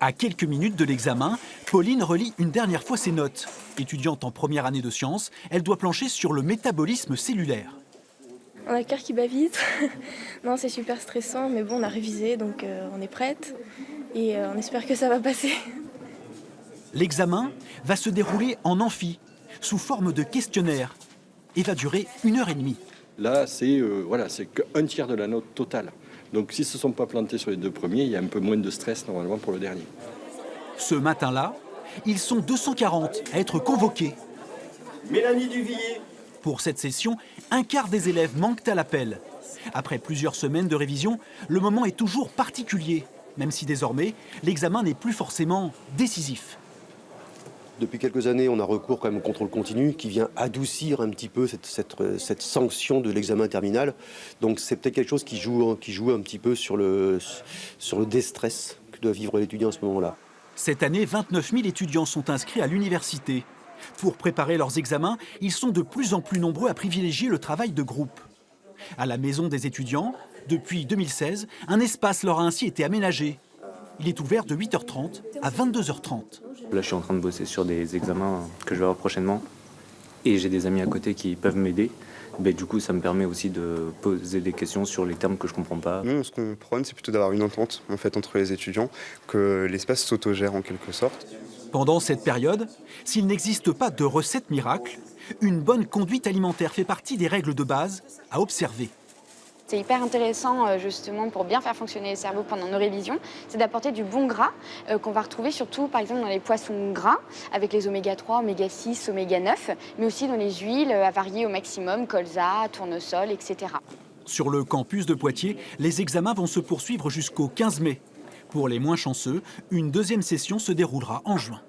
À quelques minutes de l'examen, Pauline relit une dernière fois ses notes. Étudiante en première année de sciences, elle doit plancher sur le métabolisme cellulaire. On a le cœur qui bat vite. Non, c'est super stressant, mais bon, on a révisé, donc on est prête. Et on espère que ça va passer. L'examen va se dérouler en amphi, sous forme de questionnaire, et va durer 1 heure et demie. Là, c'est qu'un tiers de la note totale. Donc s'ils ne se sont pas plantés sur les 2 premiers, il y a un peu moins de stress normalement pour le dernier. Ce matin-là, ils sont 240 à être convoqués. Mélanie Duvillier. Pour cette session, un quart des élèves manquent à l'appel. Après plusieurs semaines de révision, le moment est toujours particulier, même si désormais, l'examen n'est plus forcément décisif. Depuis quelques années, on a recours quand même au contrôle continu qui vient adoucir un petit peu cette sanction de l'examen terminal. Donc c'est peut-être quelque chose qui joue un petit peu sur le déstress que doit vivre l'étudiant à ce moment-là. Cette année, 29 000 étudiants sont inscrits à l'université. Pour préparer leurs examens, ils sont de plus en plus nombreux à privilégier le travail de groupe. À la Maison des étudiants, depuis 2016, un espace leur a ainsi été aménagé. Il est ouvert de 8h30 à 22h30. Là, je suis en train de bosser sur des examens que je vais avoir prochainement et j'ai des amis à côté qui peuvent m'aider. Du coup, ça me permet aussi de poser des questions sur les termes que je ne comprends pas. Nous, ce qu'on prône, c'est plutôt d'avoir une entente en fait, entre les étudiants, que l'espace s'autogère en quelque sorte. Pendant cette période, s'il n'existe pas de recette miracle, une bonne conduite alimentaire fait partie des règles de base à observer. C'est hyper intéressant justement pour bien faire fonctionner le cerveau pendant nos révisions, c'est d'apporter du bon gras qu'on va retrouver surtout par exemple dans les poissons gras avec les oméga 3, oméga 6, oméga 9, mais aussi dans les huiles à varier au maximum, colza, tournesol, etc. Sur le campus de Poitiers, les examens vont se poursuivre jusqu'au 15 mai. Pour les moins chanceux, une deuxième session se déroulera en juin.